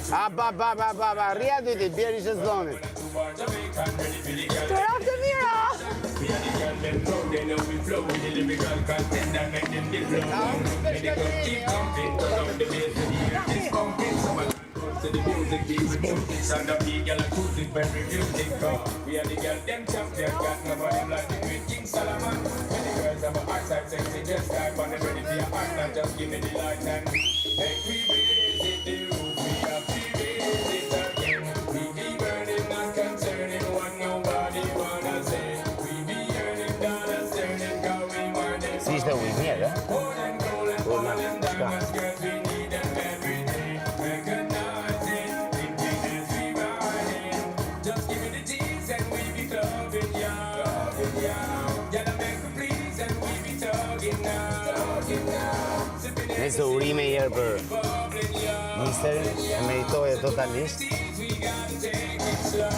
Ba, rria dy ti, bjeri që s'donit. Të rafë të mira! To the music, keep it and the big girl acoustic very music. We are the girl them champion, got nobody like the great King Solomon. When the girls have a hard side, sexy just type on the ready for your heart, and just give me the light and make we raise it the roof. We have to raise it again. We be burning, not concerning what nobody wanna say. We be earning dollars, turning, cause we want them. Si ishte ujë mirë, e? Gold and gold and all them diamonds, girls, we need them every day. Recognize it, thinking as we riding. Just give me the G's and we be clubbing, yeah. Yeah, the make me please and we be talking now. Sipping it, Nëse urime i herë për bubbling, yeah. misterin, e meritoje totalisht. We gotta take it slow.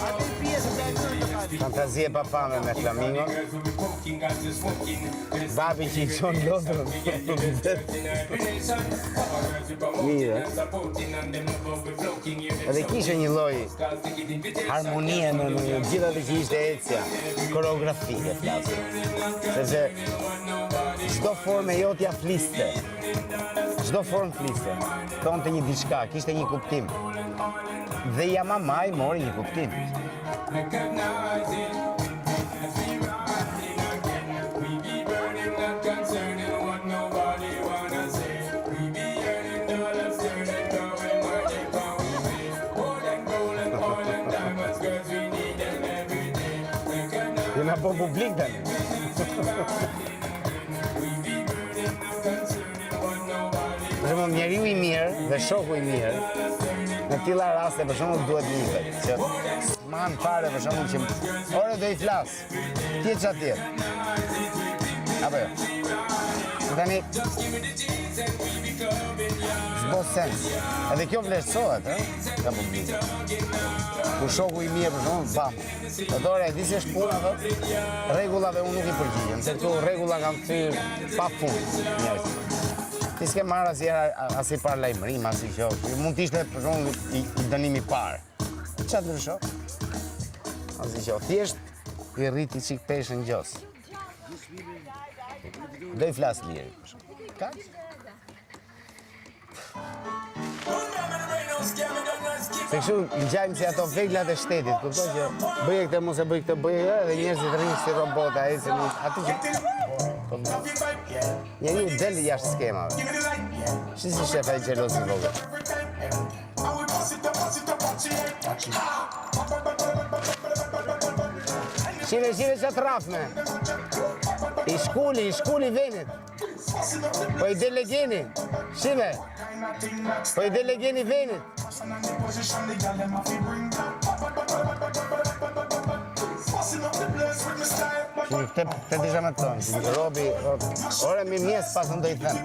Fantazie papame me flamingo. Girls will be poking, got to smoking. Babi që i qonë lodrën. Mirë. Edhe kishe një lloj harmonie në gjitha të që ishte ecja, koreografike flasë. Sepse çdo formë jotja fliste. Çdo formë fliste. Tonte një diçka, kishte një kuptim. Dhe Jamamaj mori një kuptim. Recognize it as we riding again. We be burning, not concerning what nobody wanna say. We be earning dollars, turning, going money, going away. Gold and oil and diamonds, girls, we need them every day. Recognize Jena po publik tani. we be burning, not concerning what nobody Për shembull, njeriu i mirë dhe shoku i mirë, në tilla raste për shembull duhet nihet, që s'man fare për shembull që ore do i flas. Ti e çat tjetër. Apo jo. Tani s'bo sens. Edhe kjo vlerësohet, ka publik. Kur shoku i mirë për shembull, bam. Dotore, di si është puna thotë? Rregullave unë nuk i përgjigjem, se këtu rregulla kanë thyrë pafund njerëz. Ti s'ke marrë asnjë parë lajmërim, asnjë gjë. Mund të ishte për shembull i dënimi i parë. Çfarë ndryshon? Asnjë gjë. Thjesht i rriti çik peshën gjos. Do i flas liri. Kaq? Se kështu ngjajmë si ato veglat e shtetit, kuptoj që bëje këtë mos e bëj këtë, bëje edhe njerëzit rrinë si robota, ecën aty që njeriu del jashtë skemave. Si shef ai xhelozi vogël. Shive që trafme. I shkuli venit. Po i delegeni. Shive. Po i delegeni venit. Te disha me tonë, Robi, ore mi mjes pas në do i thënë.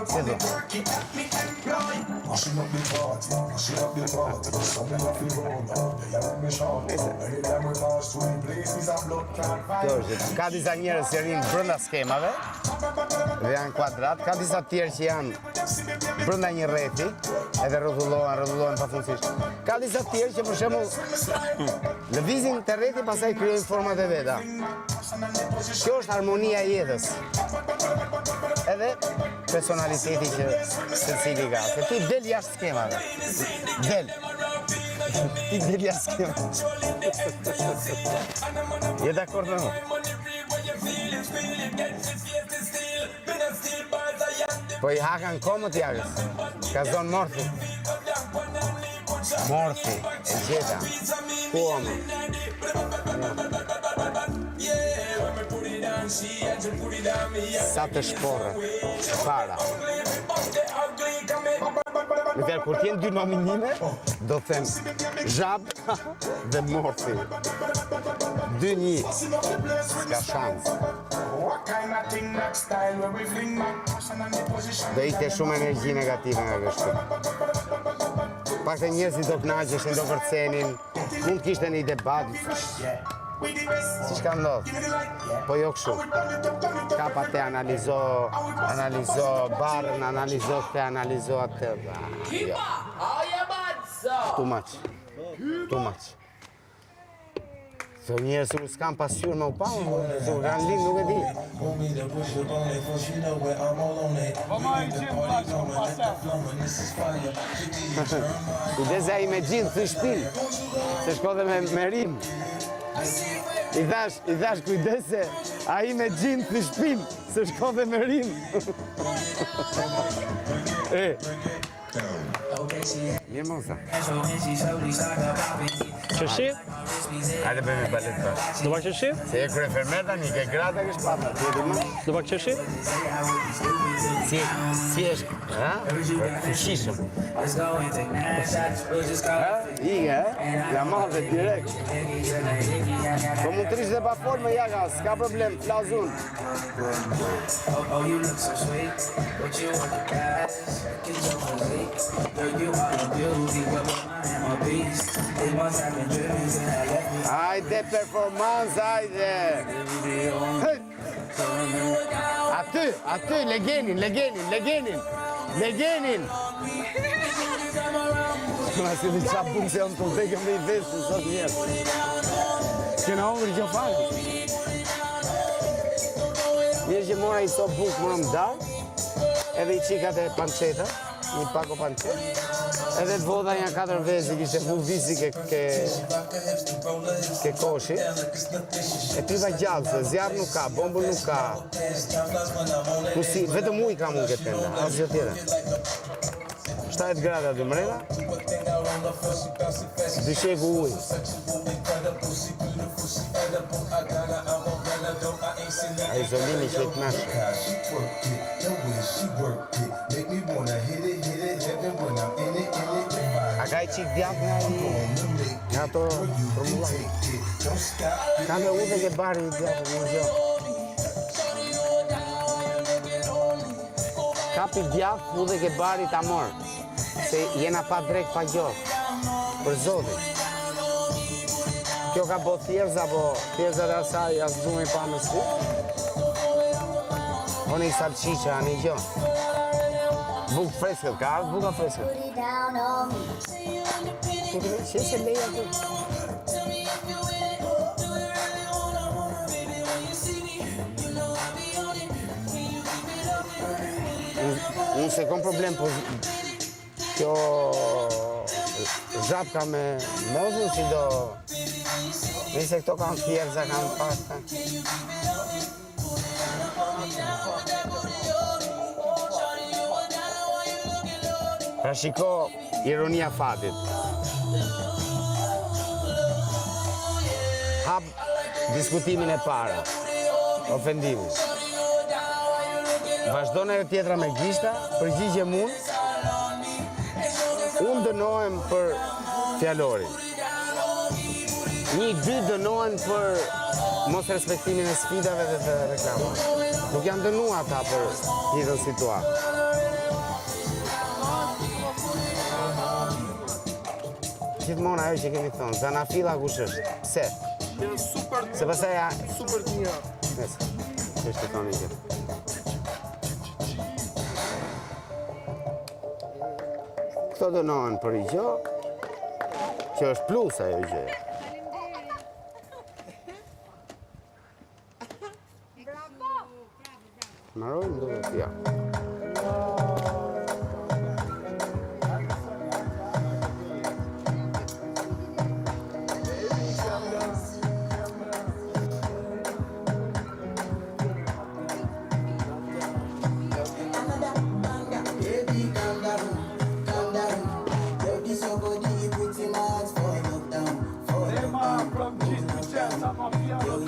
Si do? Kjo është, ka disa njerëz që rinë brenda skemave, dhe janë kuadrat, ka disa tjerë që janë brenda një rreti, edhe rrotullohen pafundësisht. Ka disa tjerë që për shembull lëvizin të rreti pastaj krijojnë format e veta. Kjo është harmonia e jetës. Edhe personaliteti që secili ka. Se ti del jashtë skemave. Del. Ti del jashtë skemave. Je dakord me mua? Po i hakan komët jagës. Ka zonë morthi. Morthi, e gjeta. Ku omë? Sa të shporë, para. Në tërë, kur t'jen dy nominime, do të them Zhab dhe Morthi. 2-1, s'ka shansë. Do ikte shumë energji negative nga kështu. Pak të njerëzit do knaqeshin, do kërcenin, mund kishte një debat. Si shka ndodh? Po jo kështu. Kapa te analizo barën, analizo këtë, analizo atë. Jo. Too much. Këto njerës u s'kam pasur me u pa, se u kanë lind, nuk e di. Kujdes ai me gjithë të shpinë, se shkodhe me rim. I thash kujdese, ai me gjithë të shpinë, se shkodhe me rim. Mirë mosa. Qërshi? Hajde bëjmë balet bashkë. Do pak qërshi? Se e kërë fermeta, një ke grata kështë pata. Do pak qërshi? Si është, ha? Fushishëm. Ige, la madhe direkt. Po mu trish dhe pa formë, jaga, s'ka problem, flazun. Hajde performans, hajde. Aty, legenin. Këna si një qa bukë se janë të vdekëm dhe i vesë, sot njerë. Këna ongri që falë. Mirë që mora i so bukë më më darë, edhe i qikat e panceta, një pako pancet, edhe të vodha një 4 vezi, kishte vu visi ke koshi, e triva gjallë, se zjarë nuk ka, bombë nuk ka, vetëm uj ka mund këtë tenda, asë gjë tjera. 7 grada dë mrena, 2 sheku uj. A izolimi që i të nashë. A ka i qik djapë nga ato formulari. Ka me u dhe ke bari i djapë, në zjo. Kapi djapë u dhe ke bari ta morë. Se jena pa drejt pa gjohë. Për zotin. Kjo ka po thjerza, po thjerza dhe asaj asë dhume i pa me si. One i salqiqa, anë i gjohë. Bukë freskët, ka ardhë buka freskët. Që se leja të? Unë se kom problem, po kjo zhapka me mozën si do... Nëse këto kanë thjerza, kanë pasta. Pra shiko ironia fatit. Hap diskutimin e para, ofendimin. Vazhdojnë e tjetra me gishta, përgjigje mund. Unë dënohem për fjalorin. 1-2 dënohen për mos respektimin e sfidave dhe të reklamave. Nuk janë dënua ata për gjithën situatë. Gjithmonë ajo që kemi thonë, zanafilla kush është? Pse? Se pasaj ja... Super të mira. Nese, që është të thonë i gjithë. Këto dënohen për i gjo, që është plus ajo i gjo. Marojnë do të tja.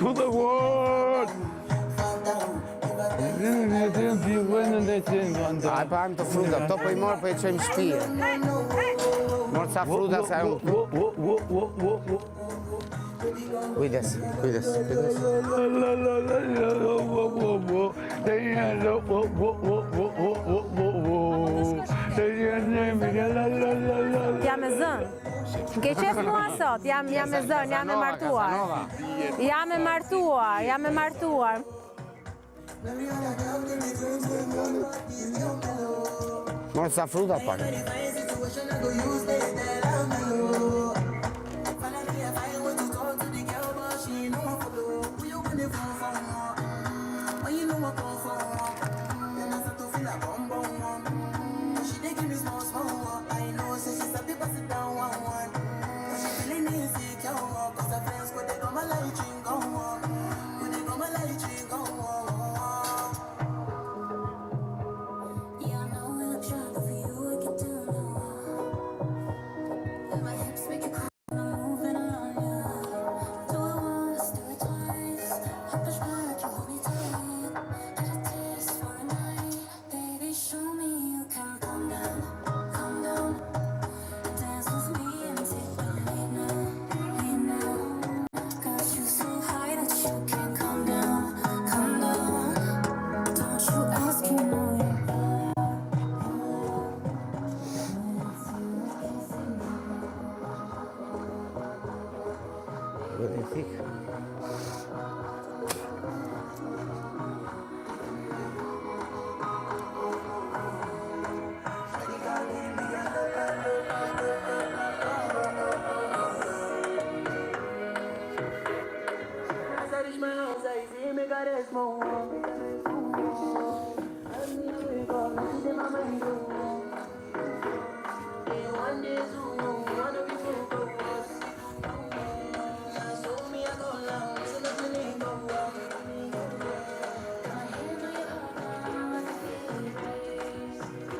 To the world! Aj pa anë të fruta, to po i morë po i qojmë shtije. Morë ca fruta sa e unë këtu. Kujdes. Jam e zënë. Ke qef mua sot, jam me zën, jam e martuar. Jam e martuar. Morë sa fruta pak.